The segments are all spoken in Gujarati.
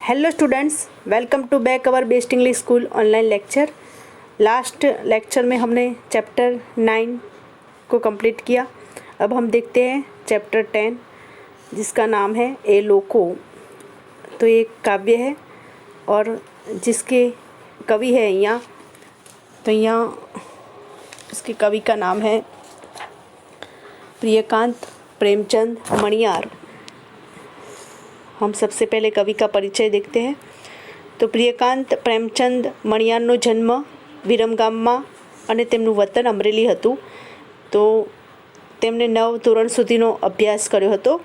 Hello students, welcome to back our best English school online lecture. Last lecture में हमने चैप्टर 9 को कंप्लीट किया। अब हम देखते हैं चैप्टर 10 जिसका नाम है ए लोको। तो ये काव्य है और जिसके कवि है यहाँ, तो यहाँ इसके कवि का नाम है प्रियकांत प्रेमचंद मणियार। हम सबसे पहले कवि का परिचय देखते हैं। तो प्રિયકાંત પ્રેમચંદ મણિયારનો જન્મ વિરમગામમાં અને તેમનું વતન અમરેલી હતું। તો તેમણે 9 ધોરણ સુધીનો અભ્યાસ કર્યો હતો।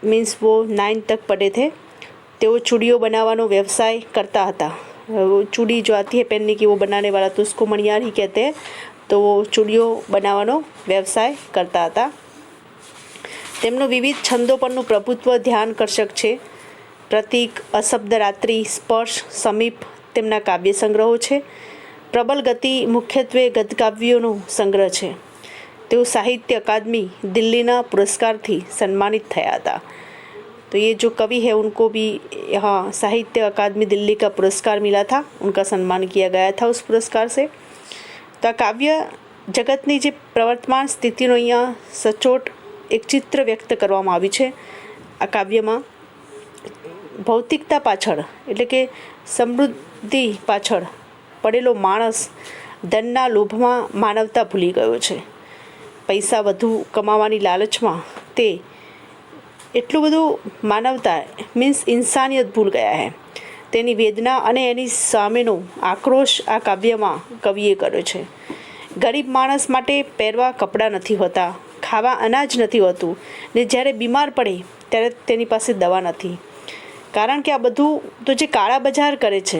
मीन्स वो 9 तक पढ़े थे। તેઓ ચૂડીઓ બનાવવાનો વ્યવસાય કરતા હતા। वो चूड़ी जो आती है पहनने की, वो बनाने वाला, तो उसको मणियार ही कहते हैं। तो वो चूड़ियों बनावવાનો व्यवसाय करता હતા। તેમનો વિવિધ છંદો પરનું પ્રભુત્વ ધ્યાનકર્ષક છે। પ્રતીક, અશબ્દ રાત્રિ, સ્પર્શ, સમીપ તેમના કાવ્ય સંગ્રહો છે। પ્રબલ ગતિ મુખ્યત્વે ગદ્યકાવ્યોનો સંગ્રહ છે। તેઓ સાહિત્ય અકાદમી દિલ્હીના પુરસ્કારથી સન્માનિત થયા હતા। तो ये जो कवि है उनको भी यहाँ साहित्य अकादमी दिल्ली का पुरस्कार मिला था, उनका सम्मान किया गया था उस पुरस्कार से। तो आ काव्य जगतनी जे प्रवर्तमान स्थितिनो अहींया सचोट एक चित्र व्यक्त કરવામાં આવ્યું છે। આ કાવ્યમાં ભૌતિકતા પાછળ એટલે કે સમૃદ્ધિ પાછળ પડેલો માણસ ધનના લોભમાં માનવતા ભૂલી ગયો છે। પૈસા વધુ કમાવાની લાલચમાં તે એટલું બધું માનવતા મીન્સ ઇન્સાનિયત ભૂલ ગયા છે। તેની વેદના અને એની સામેનો આક્રોશ આ કાવ્યમાં કવિએ કર્યો છે। ગરીબ માણસ માટે પહેરવા કપડાં નથી હોતા, ખાવા અનાજ નથી હોતું, ને જ્યારે બીમાર પડે ત્યારે તેની પાસે દવા નથી। કારણ કે આ બધું તો જે કાળા બજાર કરે છે,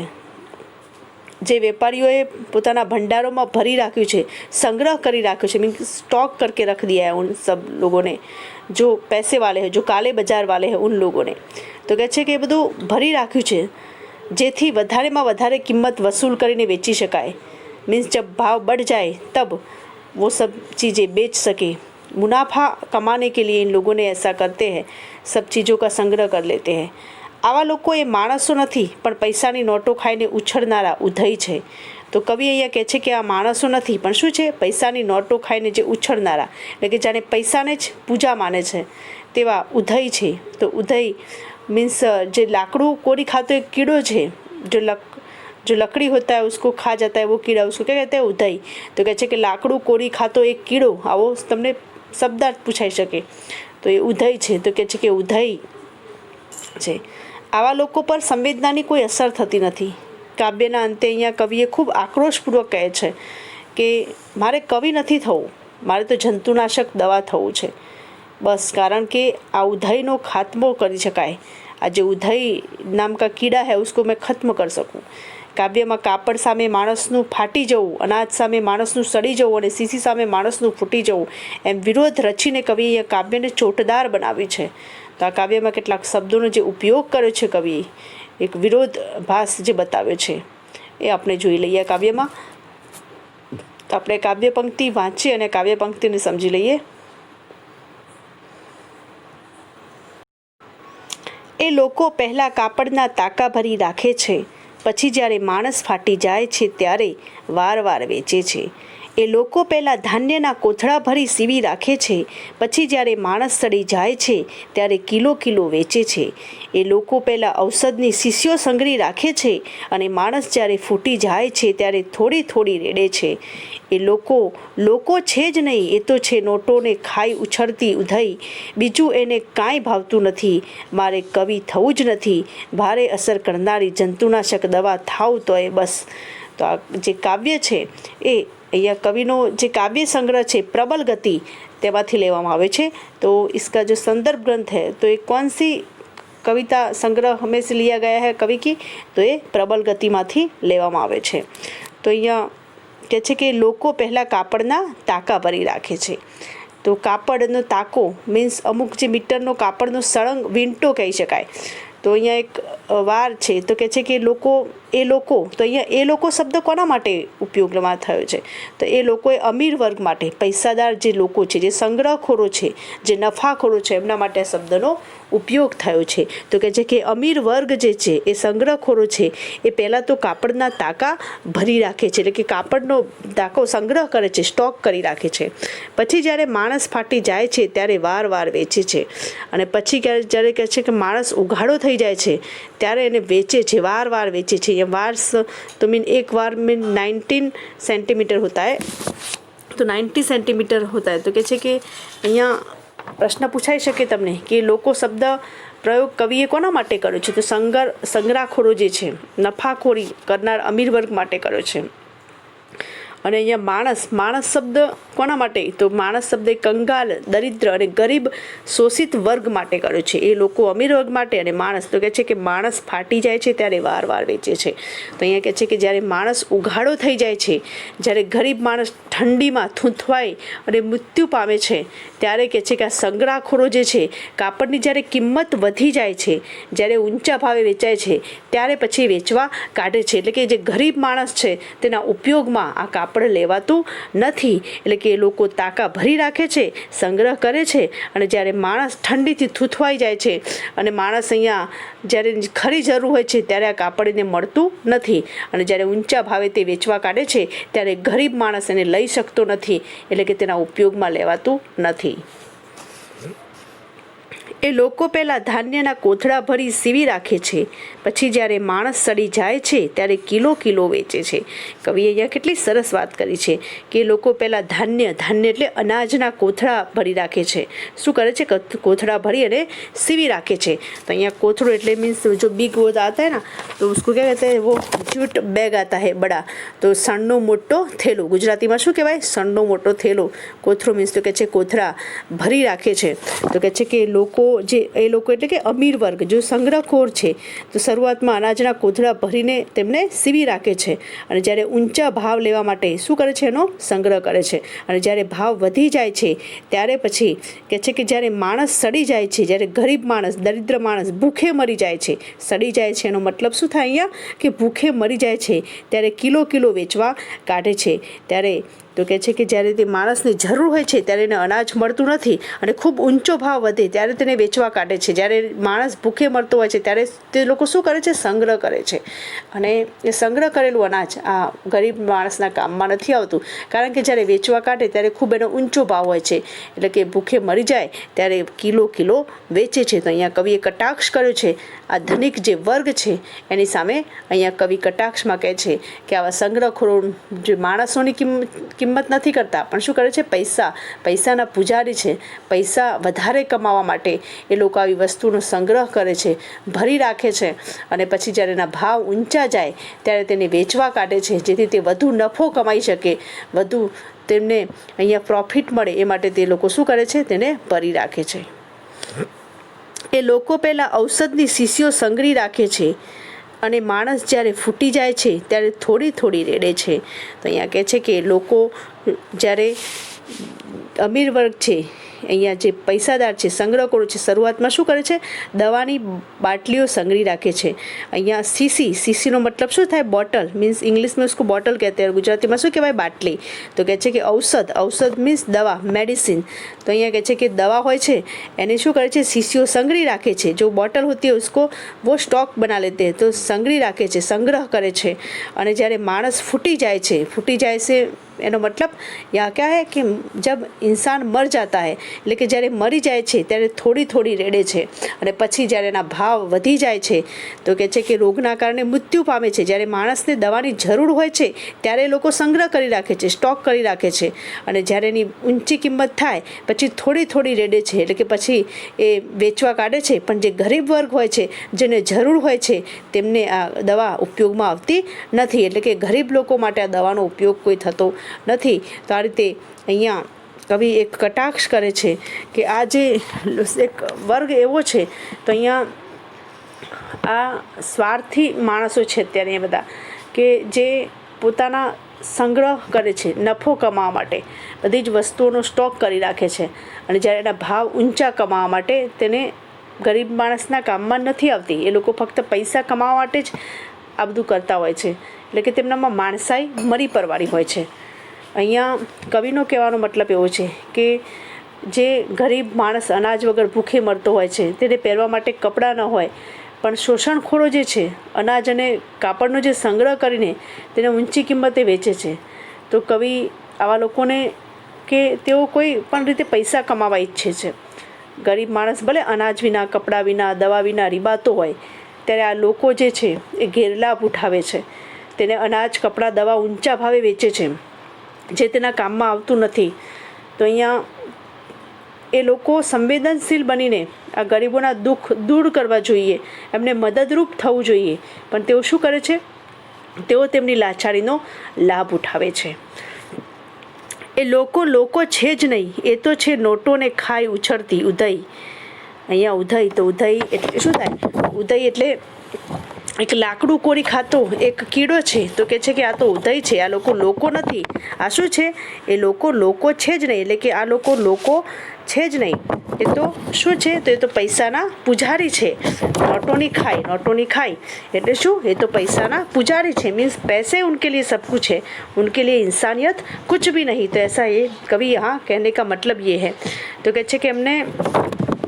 જે વેપારીઓએ પોતાના ભંડારોમાં ભરી રાખ્યું છે, સંગ્રહ કરી રાખ્યો છે, मीन्स स्टॉक करके रख दिया है उन सब लोगों ने, जो पैसे वाले हैं, जो काले बाजार वाले हैं, उन लोगों ने। तो કહે છે કે એ બધું ભરી રાખ્યું છે જેથી વધારેમાં વધારે કિંમત વસૂલ કરીને વેચી શકાય। मीन्स जब भाव बढ़ जाए तब वो सब चीज़ें बेच सके। मुनाफा कमाने के लिए इन लोगों ने ऐसा करते हैं, सब चीज़ों का संग्रह कर लेते हैं। आवा लोको ए माणसो नहीं पण पैसानी नोटो खाईने उछळनारा उधई छे। तो कवि अहींया कहे छे के आ माणसो नहीं पण शुं छे, पैसानी नोटो खाईने जे उछळनारा એટલે કે જાણે પૈસાને જ પૂજા માને છે તેવા ઉધઈ છે। તો ઉધઈ मीन्स જે લાકડું કોરી ખાતો એક કીડો છે, जो लकड़ी होता है उसको खा जाता है, वो कीड़ा, उसको क्या कहते हैं, उधई। तो कहते हैं कि लाकड़ू कोरी खातो एक कीड़ो, आवो तमने शब्दार्थ पूछाई सके तो ये उधई है। तो कहते हैं कि उधई है। आवा लोको पर संवेदनानी कोई असर थती नहीं। काव्यना अंते अहींया कविए खूब आक्रोशपूर्वक कहे छे कि मारे कवि नहीं थवुं, मारे तो जंतुनाशक दवा थवुं छे बस, कारण के आ उधईनो खात्मो करी शकाय। आ जो उधई नाम का कीड़ा है उसको मैं खत्म कर सकूँ। કાવ્યમાં કાપડ સામે માણસનું ફાટી જવું, અનાજ સામે માણસનું સડી જવું અને સીસી સામે માણસનું ફૂટી જવું, એમ વિરોધ રચીને કવિએ કાવ્યને ચોટદાર બનાવ્યું છે। તો આ કાવ્યમાં કેટલાક શબ્દોનો જે ઉપયોગ કર્યો છે કવિએ, એક વિરોધાભાસ જે બતાવ્યો છે એ આપણે જોઈ લઈએ કાવ્યમાં। તો આપણે કાવ્ય પંક્તિ વાંચીએ અને કાવ્ય પંક્તિને સમજી લઈએ। એ લોકો પહેલાં કાપડના તાકા ભરી રાખે છે, પછી જ્યારે માણસ ફાટી જાય છે ત્યારે વાર વેચે છે। એ લોકો પહેલાં ધાન્યના કોથળા ભરી સીવી રાખે છે, પછી જ્યારે માણસ સડી જાય છે ત્યારે કિલો વેચે છે। એ લોકો પહેલાં ઔષધની શીશીઓ સંઘરી રાખે છે અને માણસ જ્યારે ફૂટી જાય છે ત્યારે થોડી રેડે છે। એ લોકો છે જ નહીં, એ તો છે નોટોને ખાઈ ઉછળતી ઉધઈ, બીજું એને કાંઈ ભાવતું નથી। મારે કવિ થવું જ નથી, ભારે અસર કરનારી જંતુનાશક દવા થાવ તો એ બસ। તો આ જે કાવ્ય છે એ અહીંયા કવિનો જે કાવ્ય संग्रह છે प्रबल गति તેમાંથી લેવામાં આવે છે। तो इसका जो संदर्भ ग्रंथ है तो ये कौन सी कविता संग्रह हमें से लिया गया है कवि की, तो ये प्रबल गतिમાંથી લેવામાં આવે છે। તો અહીંયા કહે છે કે લોકો પહેલાં કાપડના તાકા ભરી રાખે છે। તો કાપડનો તાકો મીન્સ અમુક જે મીટરનો કાપડનો સળંગ વીંટો કહી શકાય। તો અહીંયા એક વાર છે તો કહે છે કે લોકો તો અહીંયા એ લોકો શબ્દ કોના માટે ઉપયોગમાં થયો છે? તો એ લોકો એ અમીર વર્ગ માટે, પૈસાદાર જે લોકો છે, જે સંગ્રહખોરો છે, જે નફાખોરો છે, એમના માટે આ શબ્દનો ઉપયોગ થયો છે. તો કહે છે કે અમીર વર્ગ જે છે એ સંગ્રહખોરો છે એ પહેલાં તો કાપડના તાકા ભરી રાખે છે, એટલે કે કાપડનો તાકો સંગ્રહ કરે છે, સ્ટોક કરી રાખે છે. પછી જ્યારે માણસ ફાટી જાય છે ત્યારે વાર વેચે છે, અને પછી જ્યારે કહે છે કે માણસ ઉઘાડો થઈ જાય છે ત્યારે એને વેચે છે, વાર વેચે છે. ये वार्स तो मीन एक वार में 19 सेंटीमीटर होता है, तो 90 सेंटीमीटर होता है. तो કહે છે કે અહીંયા પ્રશ્ન પૂછાઈ શકે તમને કે લોકો શબ્દ પ્રયોગ કવિએ કોના માટે કર્યો છે? તો સંગ્રહખોરો જે છે, નફાખોરી કરનાર અમીર વર્ગ માટે કર્યો છે. અને અહીંયા માણસ શબ્દ કોના માટે? તો માણસ શબ્દ કંગાલ, દરિદ્ર અને ગરીબ શોષિત વર્ગ માટે કર્યો છે. એ લોકો અમીર વર્ગ માટે, અને માણસ તો કહે છે કે માણસ ફાટી જાય છે ત્યારે વાર વેચે છે. તો અહીંયા કહે છે કે જ્યારે માણસ ઉઘાડો થઈ જાય છે, જ્યારે ગરીબ માણસ ઠંડીમાં થૂંથવાય અને મૃત્યુ પામે છે, ત્યારે કહે છે કે આ સંગ્રહખોરો જે છે, કાપડની જ્યારે કિંમત વધી જાય છે, જ્યારે ઊંચા ભાવે વેચાય છે, ત્યારે પછી વેચવા કાઢે છે. એટલે કે જે ગરીબ માણસ છે તેના ઉપયોગમાં આ કાપડ લેવાતું નથી. એટલે કે એ લોકો તાકા ભરી રાખે છે, સંગ્રહ કરે છે, અને જ્યારે માણસ ઠંડીથી થૂથવાઈ જાય છે અને માણસ અહીંયા જ્યારે ખરી જરૂર હોય છે ત્યારે આ કાપડ એને મળતું નથી, અને જ્યારે ઊંચા ભાવે તે વેચવા કાઢે છે ત્યારે ગરીબ માણસ એને લઈ શકતો નથી, એટલે કે તેના ઉપયોગમાં લેવાતું નથી. એ લોકો પહેલાં ધાન્યના કોથળા ભરી સીવી રાખે છે, પછી જ્યારે માણસ સડી જાય છે ત્યારે કિલો વેચે છે. કવિએ અહીંયા કેટલી સરસ વાત કરી છે કે લોકો પહેલાં ધાન્ય એટલે અનાજના કોથળા ભરી રાખે છે. શું કરે છે? કોથળા ભરી અને સીવી રાખે છે. તો અહીંયા કોથળો એટલે મીન્સ જો બિગ वो आता है ना, तो उसको क्या कहते हैं, वो जूट बैग आता है बड़ा, तो સણનો મોટો થેલો, ગુજરાતીમાં શું કહેવાય? સણનો મોટો થેલો. કોથળો મીન્સ તો કહે છે કોથળા ભરી રાખે છે. તો કહે છે કે એ લોકો એટલે કે અમીર વર્ગ જો સંગ્રહખોર છે તો શરૂઆતમાં અનાજના કોથળા ભરીને તેમને સીવી રાખે છે, અને જ્યારે ઊંચા ભાવ લેવા માટે શું કરે છે? એનો સંગ્રહ કરે છે. અને જ્યારે ભાવ વધી જાય છે ત્યારે પછી કહે છે કે જ્યારે માણસ સડી જાય છે, જ્યારે ગરીબ માણસ, દરિદ્ર માણસ ભૂખે મરી જાય છે, સડી જાય છે, એનો મતલબ શું થાય અહીંયા કે ભૂખે મરી જાય છે, ત્યારે કિલો વેચવા કાઢે છે. ત્યારે તો કહે છે કે જ્યારે તે માણસને જરૂર હોય છે ત્યારે એને અનાજ મળતું નથી, અને ખૂબ ઊંચો ભાવ વધે ત્યારે તેને વેચવા કાઢે છે. જ્યારે માણસ ભૂખે મરતો હોય છે ત્યારે તે લોકો શું કરે છે? સંગ્રહ કરે છે. અને એ સંગ્રહ કરેલું અનાજ આ ગરીબ માણસના કામમાં નથી આવતું, કારણ કે જ્યારે વેચવા કાઢે ત્યારે ખૂબ એનો ઊંચો ભાવ હોય છે, એટલે કે ભૂખે મરી જાય ત્યારે કિલો વેચે છે. તો અહીંયા કવિએ કટાક્ષ કર્યો છે આ ધનિક જે વર્ગ છે એની સામે. અહીંયા કવિ કટાક્ષમાં કહે છે કે આવા સંગ્રહખોરો જે માણસોની કિંમત નથી કરતા, પણ શું કરે છે? પૈસાના પૂજારી છે. પૈસા વધારે કમાવા માટે એ લોકો આવી વસ્તુનો સંગ્રહ કરે છે, ભરી રાખે છે, અને પછી જ્યારે એના ભાવ ઊંચા જાય ત્યારે તેને વેચવા કાઢે છે, જેથી તે વધુ નફો કમાઈ શકે, વધુ તેમને અહીંયા પ્રોફિટ મળે, એ માટે તે લોકો શું કરે છે? તેને ભરી રાખે છે. એ લોકો પહેલાં ઔષધની શીશીઓ સંઘરી રાખે છે, અને માણસ જ્યારે ફૂટી જાય છે ત્યારે થોડી રેડે છે. તો અહીંયા કહે છે કે લોકો જ્યારે અમીર વર્ગ છે, અહીંયા જે પૈસાદાર છે, સંગ્રહખોરો છે, શરૂઆતમાં શું કરે છે? દવાની બાટલીઓ સંઘરી રાખે છે. અહીંયા સીસીનો મતલબ શું થાય? બોટલ, મીન્સ ઇંગ્લિશમાં उसको બોટલ કહેते हैं, ગુજરાતીમાં શું કહેવાય? બાટલી. તો કહે છે કે ઔષધ મીન્સ દવા, મેડિસિન. તો અહીંયા કહે છે કે દવા હોય છે એને શું કરે છે? શીશીઓ સંઘરી રાખે છે. જો બોટલ હોતી है उसको वो स्टॉक बना लेते हैं, तो સંઘરી રાખે છે, સંગ્રહ કરે છે. અને જ્યારે માણસ ફૂટી જાય છે એનો મતલબ યા ક્યાં હે કે જબ ઇન્સાન મર જાતા હૈ, એટલે કે જ્યારે મરી જાય છે ત્યારે થોડી રેડે છે, અને પછી જ્યારે એના ભાવ વધી જાય છે તો કહે છે કે રોગના કારણે મૃત્યુ પામે છે. જ્યારે માણસને દવાની જરૂર હોય છે ત્યારે એ લોકો સંગ્રહ કરી રાખે છે, સ્ટોક કરી રાખે છે, અને જ્યારે એની ઊંચી કિંમત થાય પછી થોડી રેડે છે, એટલે કે પછી એ વેચવા કાઢે છે. પણ જે ગરીબ વર્ગ હોય છે, જેને જરૂર હોય છે, તેમને આ દવા ઉપયોગમાં આવતી નથી, એટલે કે ગરીબ લોકો માટે આ દવાનો ઉપયોગ કોઈ થતો નથી. તો આ રીતે અહીંયા કવિ એક કટાક્ષ કરે છે કે આ જે એક વર્ગ એવો છે, તો અહીંયા આ સ્વાર્થી માણસો છે અત્યારે એ બધા, કે જે પોતાના સંગ્રહ કરે છે નફો કમાવા માટે, બધી જ વસ્તુઓનો સ્ટોક કરી રાખે છે, અને જ્યારે એના ભાવ ઊંચા કમાવા માટે તેને ગરીબ માણસના કામમાં નથી આવતી. એ લોકો ફક્ત પૈસા કમાવા માટે જ આ બધું કરતા હોય છે. એટલે કે તેમનામાં માણસાઈ મરી પરવાળી હોય છે. અહીંયા કવિનો કહેવાનો મતલબ એવો છે કે જે ગરીબ માણસ અનાજ વગર ભૂખે મરતો હોય છે, તેને પહેરવા માટે કપડાં ન હોય, પણ શોષણખોરો જે છે અનાજ અને કાપડનો જે સંગ્રહ કરીને તેને ઊંચી કિંમતે વેચે છે. તો કવિ આવા લોકોને કે તેઓ કોઈ પણ રીતે પૈસા કમાવા ઈચ્છે છે. ગરીબ માણસ ભલે અનાજ વિના, કપડાં વિના, દવા વિના રીબાતો હોય, ત્યારે આ લોકો જે છે એ ગેરલાભ ઉઠાવે છે. તેને અનાજ, કપડાં, દવા ઊંચા ભાવે વેચે છે, જે તેના કામમાં આવતું નથી. તો અહીંયા એ લોકો સંવેદનશીલ બનીને આ ગરીબોના દુઃખ દૂર કરવા જોઈએ, એમને મદદરૂપ થવું જોઈએ. પણ તેઓ શું કરે છે? તેઓ તેમની લાચારીનો લાભ ઉઠાવે છે. એ લોકો છે જ નહીં, એ તો છે નોટોને ખાઈ ઉછળતી ઉધઈ. અહીંયા ઉધઈ, તો ઉધઈ એટલે શું થાય? ઉધઈ એટલે એક લાકડું કોરી ખાતો એક કીડો છે. તો કહે છે કે આ તો ઉધઈ છે, આ લોકો નથી. આ શું છે? એ લોકો છે જ નહીં. એટલે કે આ લોકો છે જ નહીં. એ તો શું છે? તો એ તો પૈસાના પૂજારી છે. નોટોની ખાઈ એટલે શું? એ તો પૈસાના પૂજારી છે. मीन्स पैसे उनके लिए सब कुछ है, उनके लिए इंसानियत कुछ भी नहीं. तो ऐसा ये कवि यहाँ कहने का मतलब ये है. તો કહે છે કે એમને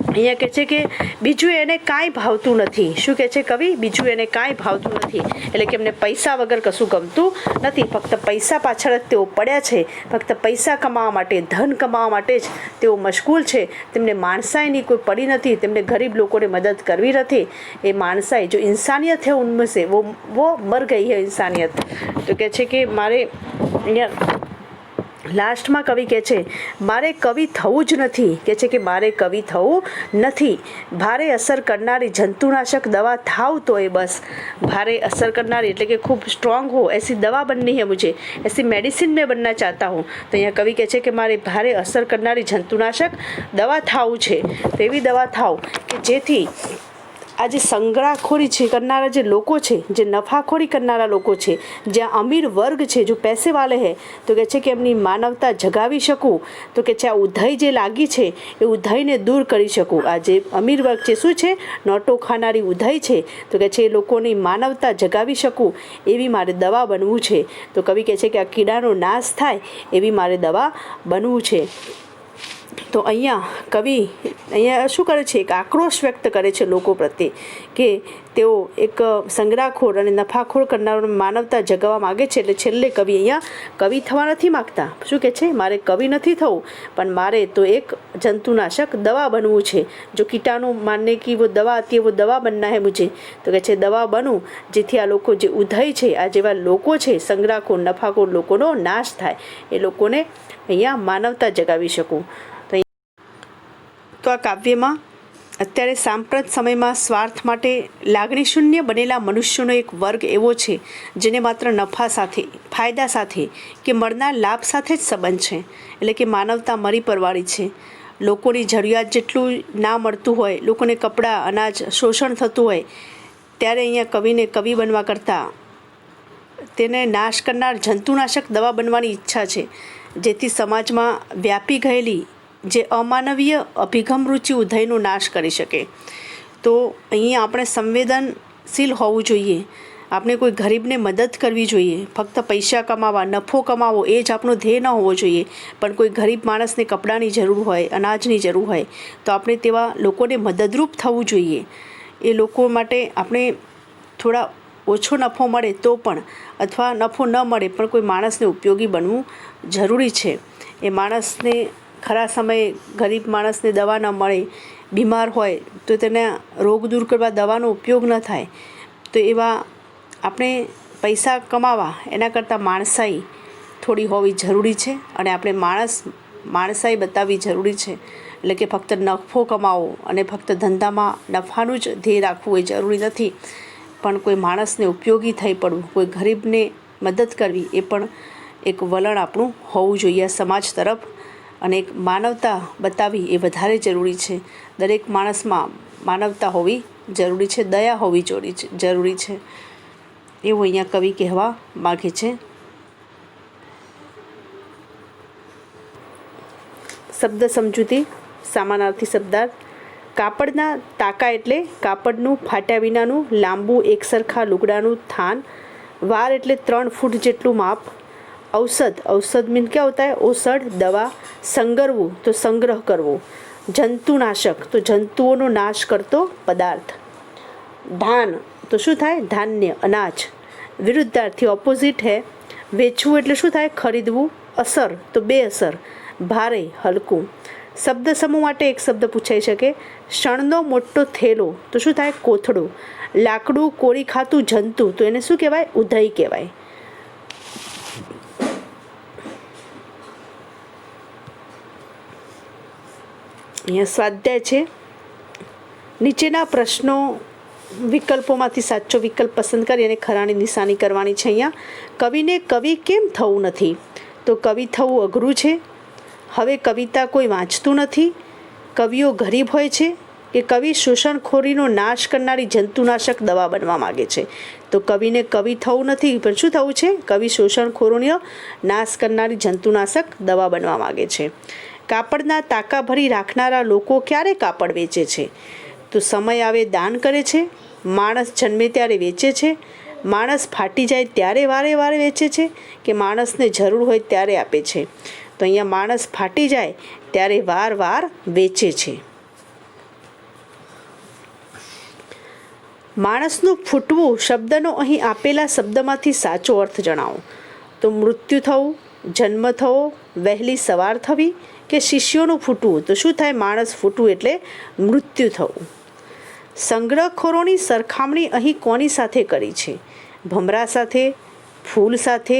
અહીંયા કહે છે કે બીજું એને કાંઈ ભાવતું નથી. શું કહે છે કવિ? બીજું એને કાંઈ ભાવતું નથી. એટલે કે એમને પૈસા વગર કશું ગમતું નથી. ફક્ત પૈસા પાછળ જ તેઓ પડ્યા છે. ફક્ત પૈસા કમાવા માટે, ધન કમાવા માટે જ તેઓ મશગુલ છે. તેમને માણસાઈની કોઈ પડી નથી. તેમને ગરીબ લોકોને મદદ કરવી નથી. એ માણસાઈ જો ઇન્સાનિયત है उनमें से वो मर गई है इंसानियत. તો કહે છે કે મારે અહીંયા લાસ્ટમાં કવિ કહે છે મારે કવિ થવું જ નથી. કહે છે કે મારે કવિ થવું નથી. ભારે અસર કરનારી જંતુનાશક દવા થાવ તો એ બસ. भारे असर करनारी એટલે કે ખૂબ સ્ટ્રોંગ हो ऐसी दवा बननी है मुझे, ऐसी मेडिसिन में बनना चाहता हूँ. તો અહીંયા કવિ કહે છે કે મારે ભારે અસર કરનારી જંતુનાશક દવા થાવું છે. તેવી દવા થાવ કે જેથી આ જે સંગ્રહખોરી છે કરનારા જે લોકો છે, જે નફાખોરી કરનારા લોકો છે, જ્યાં અમીર વર્ગ છે, જો પૈસે વાલે હે, તો કહે છે કે એમની માનવતા જગાવી શકું. તો કે છે આ ઉધઈ જે લાગી છે એ ઉધઈને દૂર કરી શકું. આ જે અમીર વર્ગ છે શું છે? નોટો ખાનારી ઉધઈ છે. તો કે છે એ લોકોની માનવતા જગાવી શકું એવી મારે દવા બનવું છે. તો કવિ કહે છે કે આ કીડાનો નાશ થાય એવી મારે દવા બનવું છે. તો અહીંયા કવિ શું કરે છે? એક આક્રોશ વ્યક્ત કરે છે લોકો પ્રત્યે કે તેઓ એક સંગ્રહખોર અને નફાખોર કરનારો માનવતા જગાવવા માગે છે. એટલે છેલ્લે કવિ અહીંયા કવિ થવા નથી માગતા. શું કહે છે? મારે કવિ નથી થવું, પણ મારે તો એક જંતુનાશક દવા બનવું છે. જો કીટાણુ મારને की वो दवा आती है वो दवा बनना है मुझे. તો કહે છે દવા બનું જેથી આ લોકો જે ઉધઈ છે, આ જેવા લોકો છે સંગ્રહખોર નફાખોર લોકોનો નાશ થાય. એ લોકોને અહીંયા માનવતા જગાવી શકું. તો આ કાવ્યમાં અત્યારે સાંપ્રત સમયમાં સ્વાર્થ માટે લાગણીશૂન્ય બનેલા મનુષ્યોનો એક વર્ગ એવો છે જેને માત્ર નફા સાથે, ફાયદા સાથે કે મળનાર લાભ સાથે જ સંબંધ છે. એટલે કે માનવતા મરી પરવાળી છે. લોકોની જરૂરિયાત જેટલું ના મળતું હોય, લોકોને કપડાં, અનાજ, શોષણ થતું હોય, ત્યારે અહીંયા કવિને કવિ બનવા કરતાં તેને નાશ કરનાર જંતુનાશક દવા બનવાની ઈચ્છા છે, જેથી સમાજમાં વ્યાપી ગયેલી જે અમાનવીય અભિગમ રૂચિ ઉધઈનો નાશ કરી શકે. તો અહીંયા આપણે સંવેદનશીલ હોવું જોઈએ. આપણે કોઈ ગરીબને મદદ કરવી જોઈએ. ફક્ત પૈસા કમાવા, નફો કમાવો એ જ આપણો ધ્યેય ન હોવો જોઈએ. પણ કોઈ ગરીબ માણસને કપડાની જરૂર હોય, અનાજની જરૂર હોય, તો આપણે તેવા લોકોને મદદરૂપ થવું જોઈએ. એ લોકો માટે આપણે થોડા ઓછો નફો મળે તો પણ, અથવા નફો ન મળે પણ કોઈ માણસને ઉપયોગી બનવું જરૂરી છે. એ માણસને ખરા સમયે ગરીબ માણસને દવા ન મળે, બીમાર હોય તો તેને રોગ દૂર કરવા દવાનો ઉપયોગ ન થાય. તો એવા આપણે પૈસા કમાવા એના કરતાં માણસાઈ થોડી હોવી જરૂરી છે. અને આપણે માણસાઈ બતાવવી જરૂરી છે. એટલે કે ફક્ત નફો કમાવો અને ફક્ત ધંધામાં નફાનું જ ધ્યેય રાખવું એ જરૂરી નથી. પણ કોઈ માણસને ઉપયોગી થઈ પડવું, કોઈ ગરીબને મદદ કરવી એ પણ એક વલણ આપણું હોવું જોઈએ સમાજ તરફ. અને એક માનવતા બતાવવી એ વધારે જરૂરી છે. દરેક માણસમાં માનવતા હોવી જરૂરી છે, દયા હોવી જરૂરી છે. એવું અહીંયા કવિ કહેવા માગે છે. શબ્દ સમજૂતી, સમાનાર્થી શબ્દાર્થ. કાપડના તાકા એટલે કાપડનું ફાટ્યા વિનાનું લાંબુ એકસરખા લુગડાનું થાન. વાર એટલે 3 ફૂટ જેટલું માપ. ઔષધ, ઔષધ મીન क्या होता है? औषध, दवा. સંગરવું તો સંગ્રહ કરવો. જંતુનાશક તો જંતુઓનો નાશ કરતો પદાર્થ. ધાન તો શું થાય? ધાન્ય, અનાજ. વિરુદ્ધાર્થી ઓપોઝિટ હે. વેચવું એટલે શું થાય? ખરીદવું. અસર તો બેઅસર, ભારે, હલકું. શબ્દ સમૂહ માટે એક શબ્દ પૂછાઈ શકે. શણનો મોટો થેલો તો શું થાય? કોથળો. લાકડું કોરી ખાતું જંતુ તો એને શું કહેવાય? ઉધઈ કહેવાય. અહીંયા સ્વાધ્યાય છે. નીચેના પ્રશ્નો વિકલ્પોમાંથી સાચો વિકલ્પ પસંદ કરી અને ખરાની નિશાની કરવાની છે. અહીંયા કવિને કવિ કેમ થવું નથી? તો કવિ થવું અઘરું છે. હવે કવિતા કોઈ વાંચતું નથી. કવિઓ ગરીબ હોય છે કે કવિ શોષણખોરીનો નાશ કરનારી જંતુનાશક દવા બનવા માગે છે? તો કવિને કવિ થવું નથી, પણ શું થવું છે? કવિ શોષણખોરોનો નાશ કરનારી જંતુનાશક દવા બનવા માગે છે. કાપડના તાકા ભરી રાખનારા લોકો ક્યારે કાપડ વેચે છે? તો સમય આવે દાન કરે છે. માણસ જન્મે ત્યારે વેચે છે. માણસ ફાટી જાય ત્યારે વારે વારે વેચે છે કે માણસને જરૂર હોય ત્યારે આપે છે? તો અહીંયા માણસ ફાટી જાય ત્યારે વાર વાર વેચે છે. માણસનું ફૂટવું શબ્દનો અહીં આપેલા શબ્દમાંથી સાચો અર્થ જણાવો. તો મૃત્યુ થવું, જન્મ થવો, વહેલી સવાર થવી કે શિષ્યોનું ફૂટવું? તો શું થાય? માણસ ફૂટવું એટલે મૃત્યુ થવું. સંગ્રહખોરોની સરખામણી અહીં કોની સાથે કરી છે? ભમરા સાથે, ફૂલ સાથે,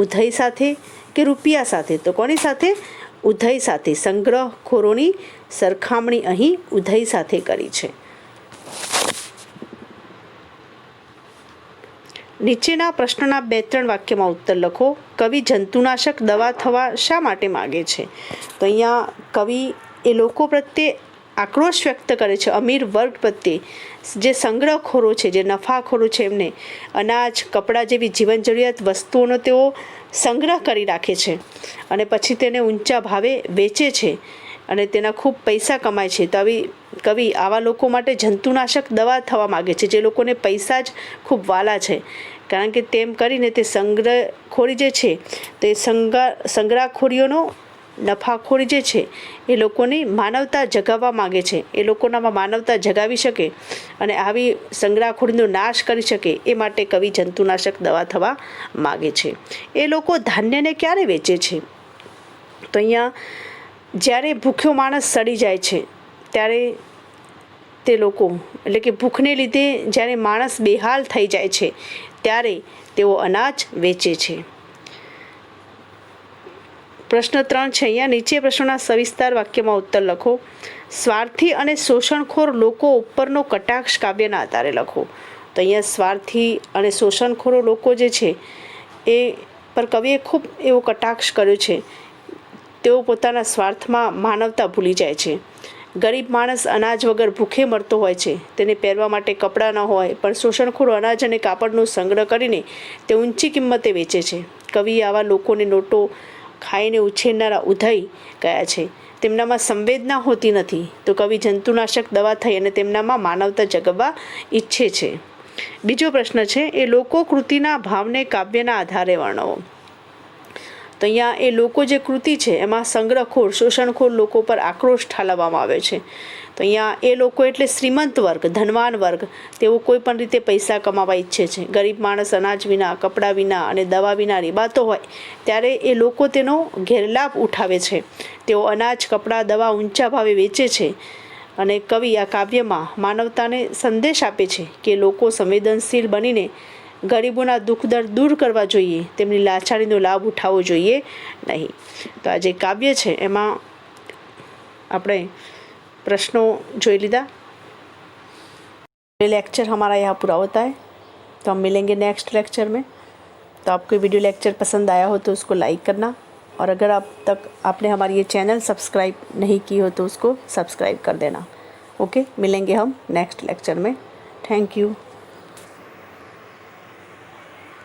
ઉધઈ સાથે કે રૂપિયા સાથે? તો કોની સાથે? ઉધઈ સાથે. સંગ્રહખોરોની સરખામણી અહીં ઉધઈ સાથે કરી છે. નીચેના પ્રશ્નના 2-3 વાક્યમાં ઉત્તર લખો. કવિ જંતુનાશક દવા થવા શા માટે માગે છે? તો અહીંયા કવિ એ લોકો પ્રત્યે આક્રોશ વ્યક્ત કરે છે, અમીર વર્ગ પ્રત્યે. જે સંગ્રહખોરો છે, જે નફાખોરો છે, એમને અનાજ, કપડાં જેવી જીવન જરૂરિયાત વસ્તુઓનો તેઓ સંગ્રહ કરી રાખે છે અને પછી તેને ઊંચા ભાવે વેચે છે અને તેના ખૂબ પૈસા કમાય છે. તો આવી કવિ આવા લોકો માટે જંતુનાશક દવા થવા માગે છે, જે લોકોને પૈસા જ ખૂબ વાલા છે. કારણ કે તેમ કરીને તે સંગ્રહખોરી જે છે તે સંગ્રહખોરીઓનો નફાખોરી જે છે એ લોકોની માનવતા જગાવવા માગે છે. એ લોકોનામાં માનવતા જગાવી શકે અને આવી સંગ્રહખોરીનો નાશ કરી શકે એ માટે કવિ જંતુનાશક દવા થવા માગે છે. એ લોકો ધાન્યને ક્યારે વેચે છે? તો અહીંયા જ્યારે ભૂખ્યો માણસ સડી જાય છે ત્યારે તે લોકો, એટલે કે ભૂખને લીધે જ્યારે માણસ બેહાલ થઈ જાય છે ત્યારે તેઓ અનાજ વેચે છે. પ્રશ્ન 3 છે અહીંયા. નીચે પ્રશ્નોના સવિસ્તાર વાક્યમાં ઉત્તર લખો. સ્વાર્થી અને શોષણખોર લોકો ઉપરનો કટાક્ષ કાવ્યના આધારે લખો. તો અહીંયા સ્વાર્થી અને શોષણખોરો લોકો જે છે એ પર કવિએ ખૂબ એવો કટાક્ષ કર્યો છે. તેઓ પોતાના સ્વાર્થમાં માનવતા ભૂલી જાય છે. ગરીબ માણસ અનાજ વગર ભૂખે મરતો હોય છે. તેને પહેરવા માટે કપડાં ન હોય, પણ શોષણખોરો અનાજ અને કાપડનો સંગ્રહ કરીને તે ઊંચી કિંમતે વેચે છે. કવિએ આવા લોકોને નોટો ખાઈને ઉછેરનારા ઉધઈ ગયા છે. તેમનામાં સંવેદના હોતી નથી. તો કવિ જંતુનાશક દવા થઈ અને તેમનામાં માનવતા જગાવવા ઈચ્છે છે. બીજો પ્રશ્ન છે, એ લોકો કૃતિના ભાવને કાવ્યના આધારે વર્ણવો. તો અહીંયા એ લોકો જે કૃતિ છે એમાં સંગ્રહખોર, શોષણખોર લોકો પર આક્રોશ ઠાલવવામાં આવે છે. તો અહીંયા એ લોકો એટલે શ્રીમંત વર્ગ, ધનવાન વર્ગ. તેઓ કોઈ પણ રીતે પૈસા કમાવા ઈચ્છે છે. ગરીબ માણસ અનાજ વિના, કપડાં વિના અને દવા વિના રીબાતો હોય ત્યારે એ લોકો તેનો ગેરલાભ ઉઠાવે છે. તેઓ અનાજ, કપડાં, દવા ઊંચા ભાવે વેચે છે. અને કવિ આ કાવ્યમાં માનવતાને સંદેશ આપે છે કે લોકો સંવેદનશીલ બનીને ગરીબોના દુઃખ દર્દ દૂર કરવા જોઈએ, તેમની લાચારીનો લાભ ઉઠાવવો જોઈએ નહીં. તો આ જે કાવ્ય છે એમાં આપણે प्रश्नों जो लीधा. लेक्चर हमारा यहाँ पूरा होता है, तो हम मिलेंगे नेक्स्ट लेक्चर में. तो आपको वीडियो लेक्चर पसंद आया हो तो उसको लाइक करना, और अगर अब तक आपने हमारी ये चैनल सब्सक्राइब नहीं की हो तो उसको सब्सक्राइब कर देना. ओके, मिलेंगे हम नेक्स्ट लेक्चर में. Thank you.